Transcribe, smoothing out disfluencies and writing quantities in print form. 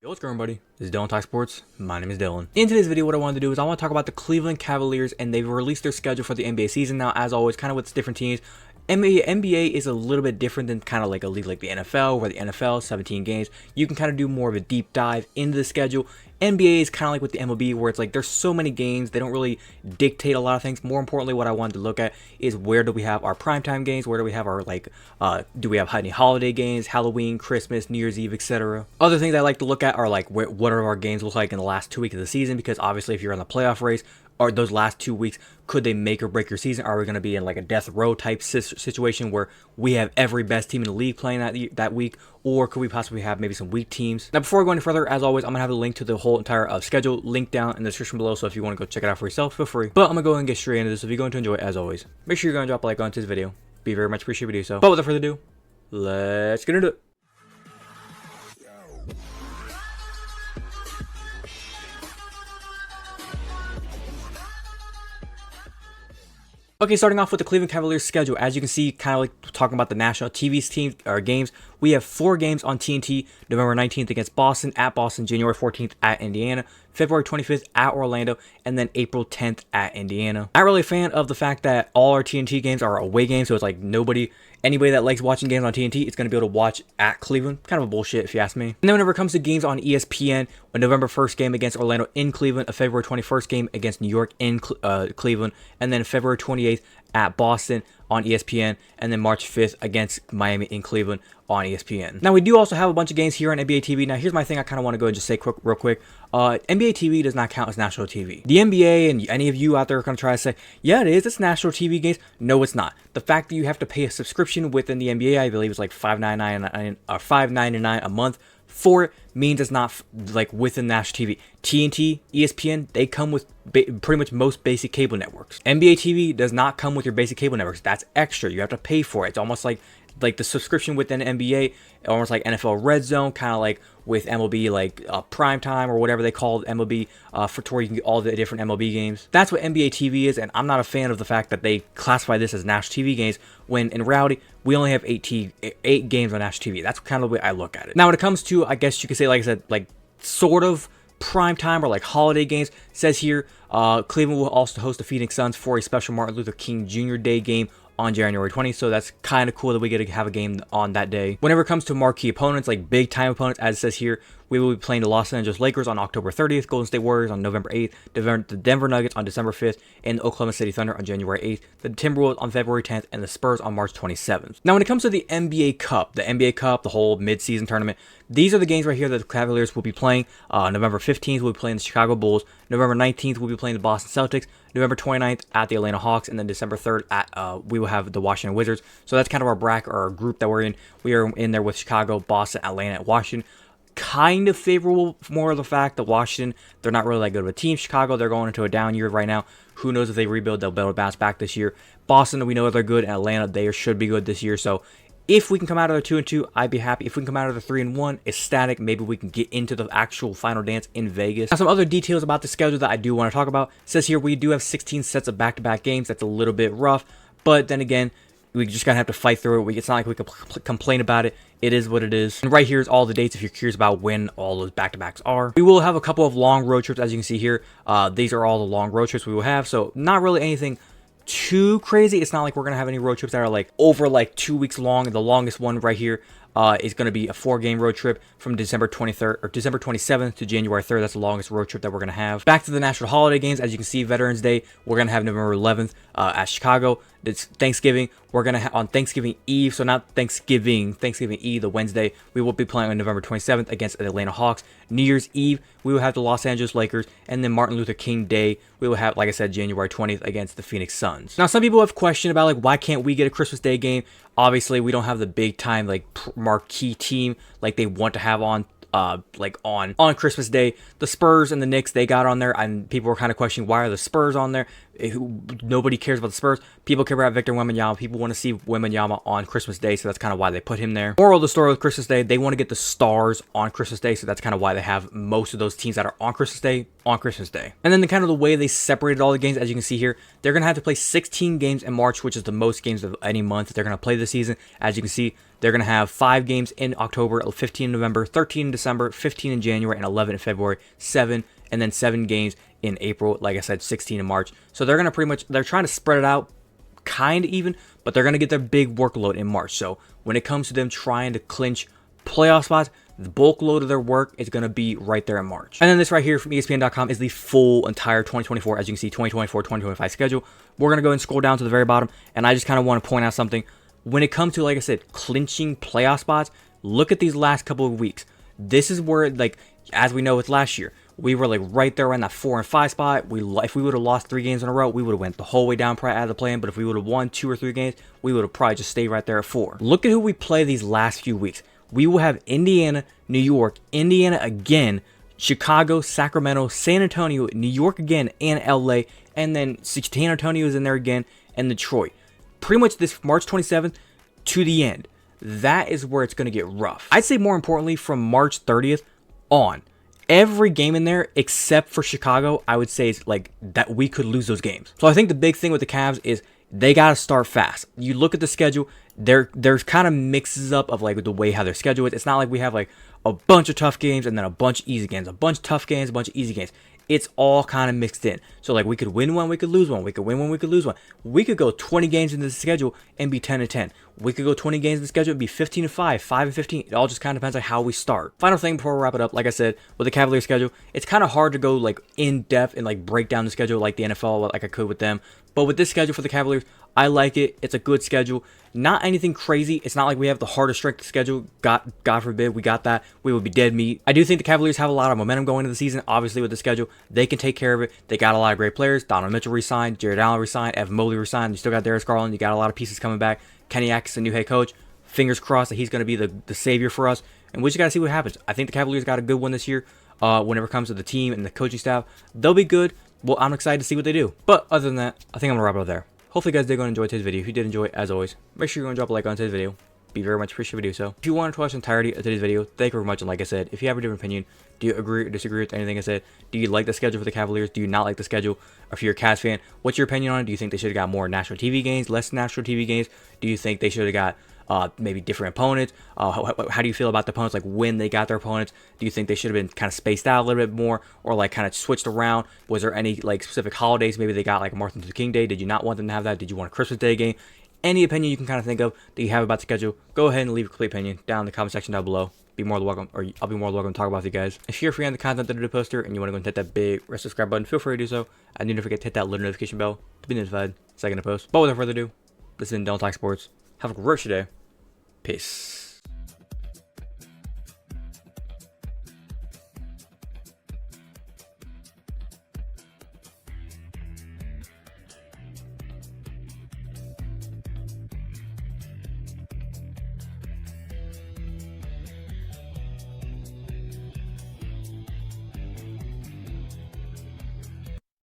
Yo, what's going on, buddy? This is Dylan Talk Sports. My name is Dylan. In today's video, what I want to do is I want to talk about the Cleveland Cavaliers, and they've released their schedule for the NBA season now. As always, kind of with different teams. NBA is a little bit different than kind of like a league like the NFL, where the NFL 17 games, you can kind of do more of a deep dive into the schedule. NBA is kind of like with the MLB, where it's like there's so many games, they don't really dictate a lot of things. More importantly, what I wanted to look at is where do we have our primetime games, where do we have our do we have any holiday games, Halloween, Christmas, New Year's Eve, etc. Other things I like to look at are like what are our games look like in the last 2 weeks of the season, because obviously if you're in the playoff race, or those last 2 weeks, could they make or break your season? Are we going to be in like a death row type situation where we have every best team in the league playing that week, or could we possibly have maybe some weak teams? Now, before we go any further, as always, I'm going to have a link to the whole entire schedule linked down in the description below, so if you want to go check it out for yourself, feel free. But I'm going to go and get straight into this. So if you're going to enjoy it, as always, make sure you're going to drop a like on this video. Be very much appreciated if you do so. But without further ado, let's get into it. Okay, starting off with the Cleveland Cavaliers schedule. As you can see, kind of like talking about the national TV team or games, we have 4 games on TNT. November 19th against Boston, at Boston, January 14th at Indiana, February 25th at Orlando, and then April 10th at Indiana. Not really a fan of the fact that all our TNT games are away games, so it's like anybody that likes watching games on TNT is going to be able to watch at Cleveland. Kind of a bullshit if you ask me. And then whenever it comes to games on ESPN, a November 1st game against Orlando in Cleveland, a February 21st game against New York in Cleveland, and then February 28th at Boston on ESPN, and then March 5th against Miami in Cleveland on ESPN. Now, we do also have a bunch of games here on NBA TV. Now, here's my thing I kind of want to go and just say real quick. NBA TV does not count as national TV. The NBA and any of you out there are going to try to say, yeah, it is. It's national TV games. No, it's not. The fact that you have to pay a subscription within the NBA, I believe it's like $5.99 a month for it, means it's not like within national TV. TNT, ESPN, they come with pretty much most basic cable networks. NBA TV does not come with your basic cable networks. That's extra. You have to pay for it. It's almost like the subscription within NBA, almost like NFL Red Zone, kind of like with MLB, like Prime Time or whatever they call MLB, for where you can get all the different MLB games. That's what NBA TV is, and I'm not a fan of the fact that they classify this as national TV games when in reality we only have 8 games on national TV. That's kind of the way I look at it. Now, when it comes to, I guess you could say, like I said, like sort of prime time or like holiday games, says here Cleveland will also host the Phoenix Suns for a special Martin Luther King Jr. Day game on January 20th, so that's kind of cool that we get to have a game on that day. Whenever it comes to marquee opponents, like big time opponents, as it says here, we will be playing the Los Angeles Lakers on October 30th, Golden State Warriors on November 8th, the Denver Nuggets on December 5th, and the Oklahoma City Thunder on January 8th, the Timberwolves on February 10th, and the Spurs on March 27th. Now, when it comes to the NBA Cup, the whole mid-season tournament, these are the games right here that the Cavaliers will be playing. November 15th, we'll be playing the Chicago Bulls. November 19th, we'll be playing the Boston Celtics. November 29th at the Atlanta Hawks, and then December 3rd at we will have the Washington Wizards. So that's kind of our bracket or our group that we're in. We are in there with Chicago, Boston, Atlanta, and Washington. Kind of favorable, more of the fact that Washington, they're not really that good of a team. Chicago, they're going into a down year right now. Who knows if they rebuild, they'll be able to bounce back this year. Boston, we know they're good, and Atlanta, they should be good this year. So if we can come out of the 2-2, I'd be happy. If we can come out of the 3-1, ecstatic. Maybe we can get into the actual final dance in Vegas. Now, some other details about the schedule that I do want to talk about. It says here we do have 16 sets of back-to-back games. That's a little bit rough, but then again, we just gotta have to fight through it. It's not like we can complain about it. It is what it is. And right here is all the dates if you're curious about when all those back-to-backs are. We will have a couple of long road trips, as you can see here. These are all the long road trips we will have, so not really anything too crazy. It's not like we're gonna have any road trips that are like over like 2 weeks long. The longest one right here is going to be a 4-game road trip from December 23rd or December 27th to January 3rd. That's the longest road trip that we're going to have. Back to the national holiday games, as you can see, Veterans Day, we're going to have November 11th at Chicago. It's Thanksgiving. We're going to have on Thanksgiving Eve, so not Thanksgiving Eve, the Wednesday, we will be playing on November 27th against the Atlanta Hawks. New Year's Eve, we will have the Los Angeles Lakers, and then Martin Luther King Day, we will have, like I said, January 20th against the Phoenix Suns. Now, some people have questioned about, like, why can't we get a Christmas Day game? Obviously, we don't have the big time, like, marquee team like they want to have on on Christmas Day. The Spurs and the Knicks, they got on there, and people were kind of questioning why are the Spurs on there. Nobody cares about the Spurs. People care about Victor Wembanyama. People want to see Wembanyama on Christmas Day, so that's kind of why they put him there. Moral of the story with Christmas Day, they want to get the stars on Christmas Day, so that's kind of why they have most of those teams that are on Christmas Day on Christmas Day. And then the way they separated all the games, as you can see here, they're going to have to play 16 games in March, which is the most games of any month that they're going to play this season. As you can see, they're going to have 5 games in October, 15 in November, 13 in December, 15 in January, and 11 in February, 7, and then 7 games in April, like I said, 16 in March. So they're going to they're trying to spread it out kind of even, but they're going to get their big workload in March. So when it comes to them trying to clinch playoff spots, the bulk load of their work is going to be right there in March. And then this right here from ESPN.com is the full entire 2024, as you can see, 2024-2025 schedule. We're going to go and scroll down to the very bottom, and I just kind of want to point out something. When it comes to, like I said, clinching playoff spots, look at these last couple of weeks. This is where, like, as we know with last year, we were like right there around that 4 and 5 spot. If we would have lost 3 games in a row, we would have went the whole way down probably out of the play-in. But if we would have won 2 or 3 games, we would have probably just stayed right there at 4. Look at who we play these last few weeks. We will have Indiana, New York, Indiana again, Chicago, Sacramento, San Antonio, New York again, and LA. And then San Antonio is in there again, and Detroit. Pretty much this March 27th to the end. That is where it's going to get rough. I'd say more importantly, from March 30th on, every game in there except for Chicago, I would say is like that we could lose those games. So I think the big thing with the Cavs is they got to start fast. You look at the schedule, there's kind of mixes up of like the way how their schedule is. It's not like we have like a bunch of tough games and then a bunch of easy games, a bunch of tough games, a bunch of easy games. It's all kind of mixed in. So like we could win one, we could lose one. We could win one, we could lose one. We could go 20 games into the schedule and be 10-10. We could go 20 games in the schedule and be 15-5, 5-15. It all just kind of depends on how we start. Final thing before we wrap it up, like I said, with the Cavaliers schedule, it's kind of hard to go like in depth and like break down the schedule like the NFL, like I could with them. But with this schedule for the Cavaliers, I like it. It's a good schedule. Not anything crazy. It's not like we have the hardest strength schedule. God forbid we got that. We would be dead meat. I do think the Cavaliers have a lot of momentum going into the season. Obviously, with the schedule, they can take care of it. They got a lot of great players. Donovan Mitchell resigned. Jared Allen resigned. Evan Mobley resigned. You still got Darius Garland. You got a lot of pieces coming back. Kenny Atkinson, new head coach. Fingers crossed that he's going to be the savior for us. And we just got to see what happens. I think the Cavaliers got a good one this year. Whenever it comes to the team and the coaching staff, they'll be good. Well, I'm excited to see what they do. But other than that, I think I'm going to wrap it up there. Hopefully you guys did go and enjoy today's video. If you did enjoy it, as always, make sure you're going to drop a like on today's video. Be very much appreciative to do so. If you wanted to watch the entirety of today's video, thank you very much. And like I said, if you have a different opinion, do you agree or disagree with anything I said? Do you like the schedule for the Cavaliers? Do you not like the schedule? Or if you're a Cavs fan, what's your opinion on it? Do you think they should have got more national TV games, less national TV games? Do you think they should have got maybe different opponents? How do you feel about the opponents, like when they got their opponents? Do you think they should have been kind of spaced out a little bit more, or like kind of switched around? Was there any like specific holidays maybe they got, like Martin Luther King Day? Did you not want them to have that? Did you want a Christmas Day game? Any opinion you can kind of think of that you have about the schedule, go ahead and leave a complete opinion down in the comment section down below. Be more than welcome, or I'll be more than welcome to talk about it with you guys. If you're a fan of the content that I do poster and you want to go and hit that big red subscribe button, feel free to do so. And don't forget to hit that little notification bell to be notified second to post. But without further ado, this has been Don't Talk Sports. Have a great day. Peace.